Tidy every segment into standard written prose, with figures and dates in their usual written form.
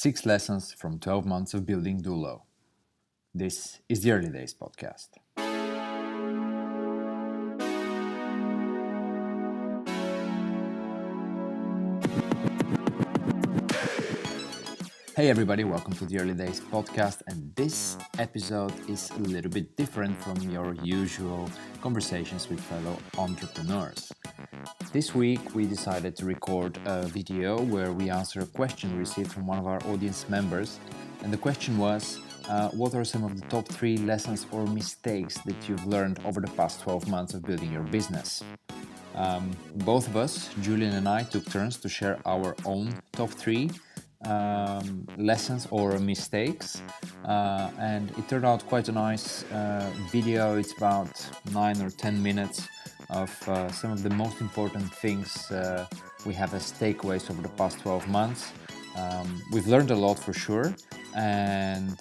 6 lessons from 12 months of building DULO. This is the Early Days Podcast. Hey everybody, welcome to the Early Days Podcast, and this episode is a little bit different from your usual conversations with fellow entrepreneurs. This week we decided to record a video where we answer a question received from one of our audience members, and the question was, what are some of the top 3 lessons or mistakes that you've learned over the past 12 months of building your business? Both of us, Julian and I, took turns to share our own top 3 lessons or mistakes, and it turned out quite a nice video. It's about 9 or 10 minutes of some of the most important things we have as takeaways over the past 12 months. We've learned a lot for sure, and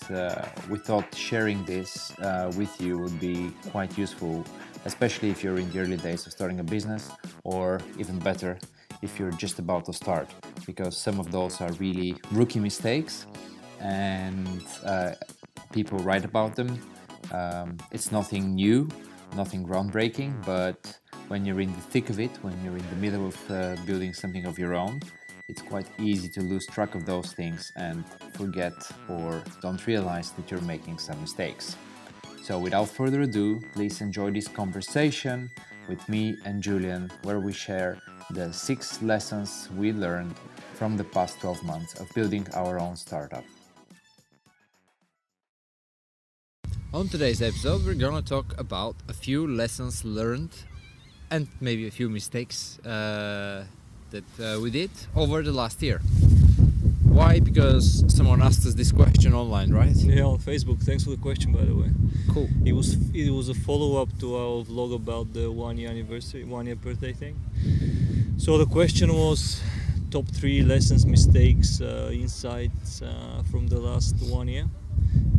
we thought sharing this with you would be quite useful, especially if you're in the early days of starting a business, or even better, if you're just about to start, because some of those are really rookie mistakes and people write about them. It's nothing new, nothing groundbreaking, but when you're in the thick of it, when you're in the middle of building something of your own, it's quite easy to lose track of those things and forget or don't realize that you're making some mistakes. So without further ado, please enjoy this conversation with me and Julian, where we share the 6 lessons we learned from the past 12 months of building our own startup. On today's episode, we're gonna talk about a few lessons learned and maybe a few mistakes that we did over the last year. Why? Because someone asked us this question online, right? Yeah, on Facebook. Thanks for the question, by the way. Cool. It was a follow-up to our vlog about the 1-year birthday thing. So the question was top 3 lessons, mistakes, insights from the last 1 year,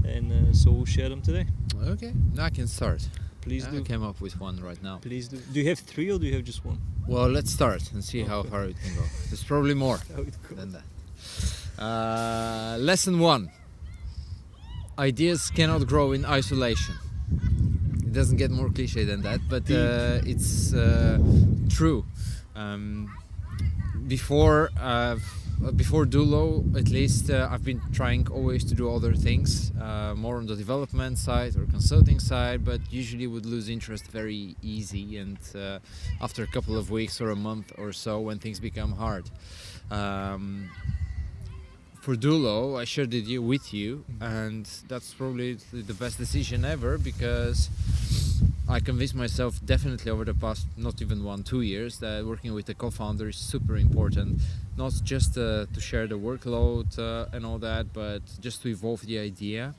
and so we'll share them today. Okay, now I can start. Please do. I came up with one right now. Please do. Do you have 3 or do you have just 1? Well, let's start and see how far it can go. There's probably more than that. Lesson 1. Ideas cannot grow in isolation. It doesn't get more cliche than that, but it's true. Before DULO, at least, I've been trying always to do other things, more on the development side or consulting side, but usually would lose interest very easy, and after a couple of weeks or a month or so, when things become hard. For DULO, I shared it with you, and that's probably the best decision ever, because I convinced myself definitely over the past not even 1-2 years that working with a co-founder is super important, not just to share the workload and all that, but just to evolve the idea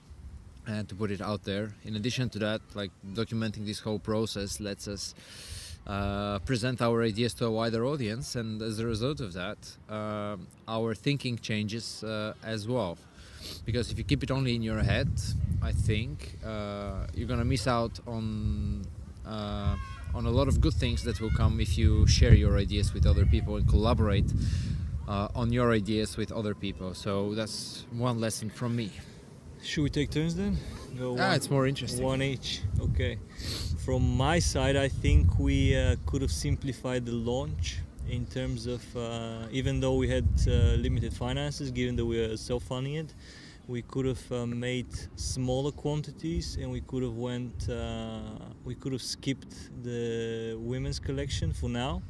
and to put it out there. In addition to that, like, documenting this whole process lets us present our ideas to a wider audience, and as a result of that, our thinking changes as well. Because if you keep it only in your head, I think you're gonna miss out on a lot of good things that will come if you share your ideas with other people and collaborate on your ideas with other people. So that's one lesson from me. Should we take turns then? Go it's more interesting. 1 each. Okay. From my side, I think we could have simplified the launch in terms of, even though we had limited finances, given that we were self-funding it, we could have made smaller quantities, and we could have skipped the women's collection for now,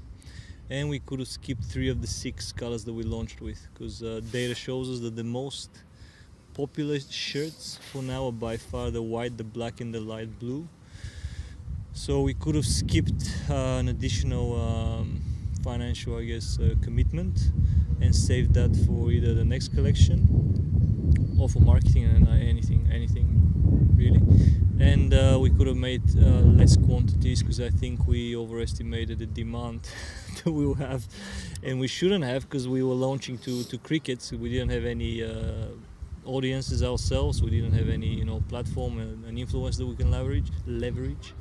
and we could have skipped 3 of the 6 colors that we launched with, because data shows us that the most popular shirts for now are by far the white, the black, and the light blue. So we could have skipped an additional financial, I guess, commitment, and saved that for either the next collection or for marketing and anything really. And we could have made less quantities, because I think we overestimated the demand that we will have, and we shouldn't have, because we were launching to cricket, so we didn't have any audiences ourselves. We didn't have any platform and influence that we can leverage.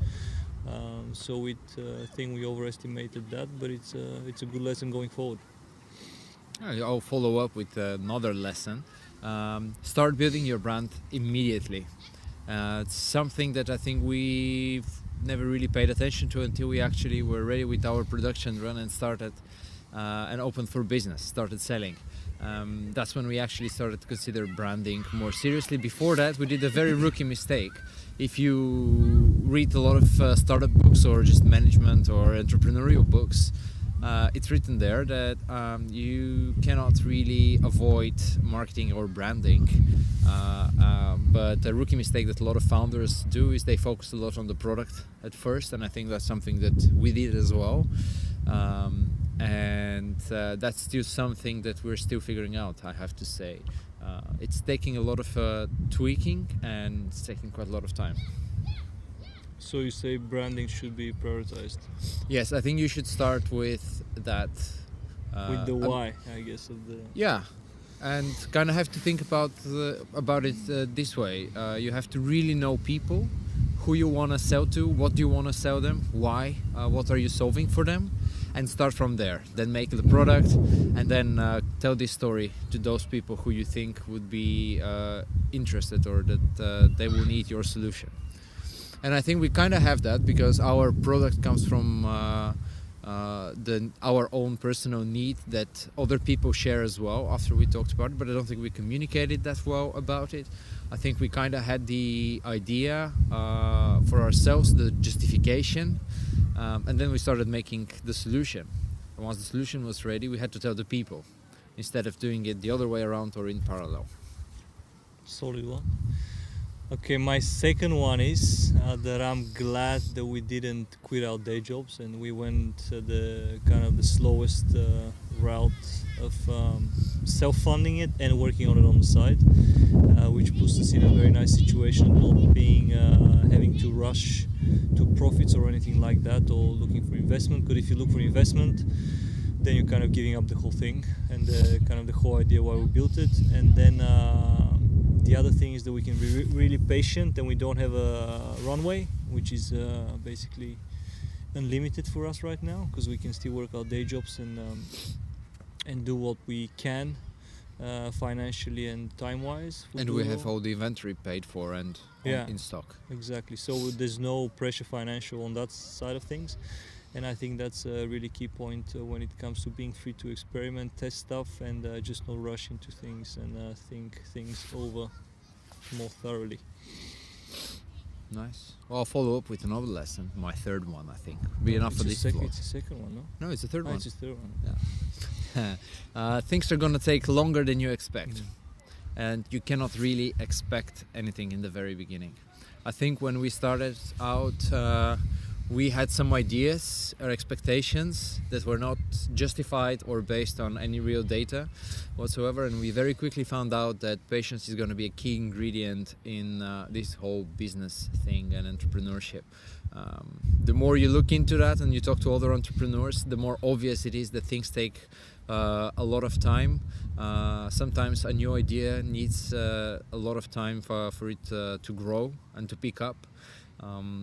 So I think we overestimated that, but it's a good lesson going forward. I'll follow up with another lesson start building your brand immediately. It's something that I think we've never really paid attention to until we actually were ready with our production run and started and opened for business, started selling. That's when we actually started to consider branding more seriously. Before that, we did a very rookie mistake. If you read a lot of startup books or just management or entrepreneurial books, it's written there that you cannot really avoid marketing or branding. But a rookie mistake that a lot of founders do is they focus a lot on the product at first, and I think that's something that we did as well. And that's still something that we're still figuring out, I have to say. It's taking a lot of tweaking, and it's taking quite a lot of time. So you say branding should be prioritized? Yes, I think you should start with that. With the why, I guess, of the... Yeah, and kind of have to think about it this way. You have to really know people, who you want to sell to, what do you want to sell them, why, what are you solving for them, and start from there. Then make the product, and then tell this story to those people who you think would be interested or that they will need your solution. And I think we kind of have that because our product comes from our own personal need that other people share as well after we talked about it, but I don't think we communicated that well about it. I think we kind of had the idea for ourselves, the justification, and then we started making the solution. And once the solution was ready, we had to tell the people instead of doing it the other way around or in parallel. Solid one. Okay, my second one is that I'm glad that we didn't quit our day jobs and we went the kind of the slowest route of self-funding it and working on it on the side, which puts us in a very nice situation, not being having to rush to profits or anything like that, or looking for investment. Because if you look for investment, then you're kind of giving up the whole thing and kind of the whole idea why we built it. And then the other thing is that we can be really patient and we don't have a runway, which is basically unlimited for us right now, because we can still work our day jobs and do what we can financially and time-wise. And we have all the inventory paid for and in stock. Exactly. So there's no pressure financial on that side of things. And I think that's a really key point when it comes to being free to experiment, test stuff, and just not rush into things and think things over more thoroughly. Nice. Well, I'll follow up with another lesson, my third one, I think. Be enough for this vlog. It's the second one, no? No, it's the third one. It's the third one. Yeah. Things are going to take longer than you expect. And you cannot really expect anything in the very beginning. I think when we started out, we had some ideas or expectations that were not justified or based on any real data whatsoever, and we very quickly found out that patience is going to be a key ingredient in this whole business thing and entrepreneurship. The more you look into that and you talk to other entrepreneurs, the more obvious it is that things take a lot of time. Sometimes a new idea needs a lot of time for it to grow and to pick up.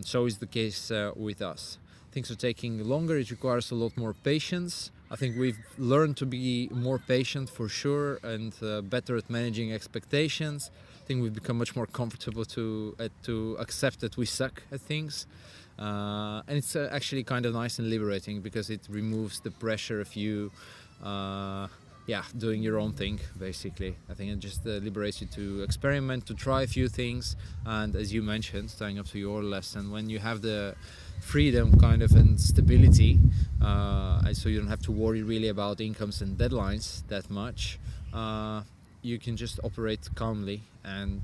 So is the case with us. Things are taking longer, it requires a lot more patience. I think we've learned to be more patient for sure and better at managing expectations. I think we've become much more comfortable to accept that we suck at things. And it's actually kind of nice and liberating because it removes the pressure of you doing your own thing, basically. I think it just liberates you to experiment, to try a few things, and as you mentioned, tying up to your lesson, when you have the freedom kind of and stability, so you don't have to worry really about incomes and deadlines that much, you can just operate calmly, and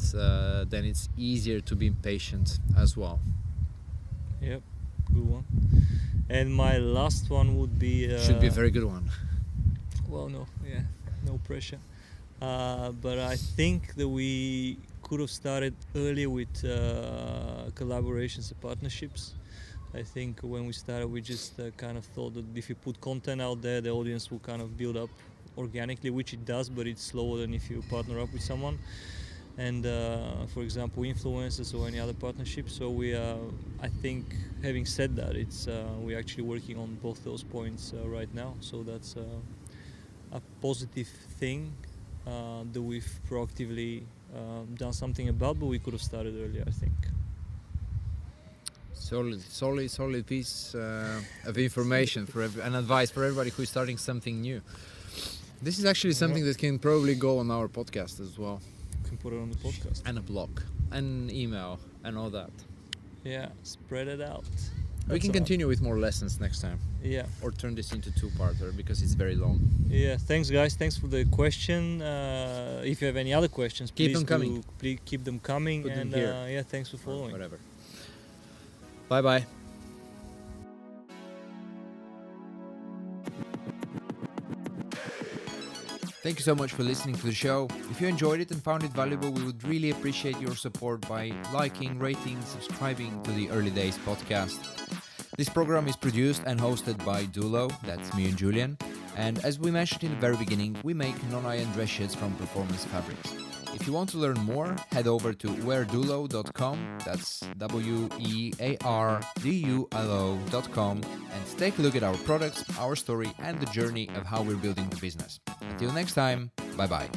then it's easier to be patient as well. Yep, good one. And my last one would be... Should be a very good one. Well, no pressure. But I think that we could have started earlier with collaborations and partnerships. I think when we started, we just kind of thought that if you put content out there, the audience will kind of build up organically, which it does, but it's slower than if you partner up with someone. And for example, influencers or any other partnerships. So we, I think, having said that, it's we're actually working on both those points right now. So that's a positive thing that we've proactively done something about, but we could have started earlier, I think. Solid piece of information and advice for everybody who's starting something new. This is actually something that can probably go on our podcast as well. You can put it on the podcast. And a blog, and email, and all that. Yeah, spread it out. We can continue with more lessons next time. Yeah. Or turn this into two-parter because it's very long. Yeah, thanks guys. Thanks for the question. If you have any other questions, Keep please keep them coming. Put them and here. yeah, thanks for following. Whatever. Bye-bye. Thank you so much for listening to the show. If you enjoyed it and found it valuable, we would really appreciate your support by liking, rating, subscribing to the Early Days podcast. This program is produced and hosted by DULO, that's me and Julian. And as we mentioned in the very beginning, we make non-iron dress shirts from performance fabrics. If you want to learn more, head over to weardulo.com, that's weardulo.com, and take a look at our products, our story, and the journey of how we're building the business. Until next time, bye-bye.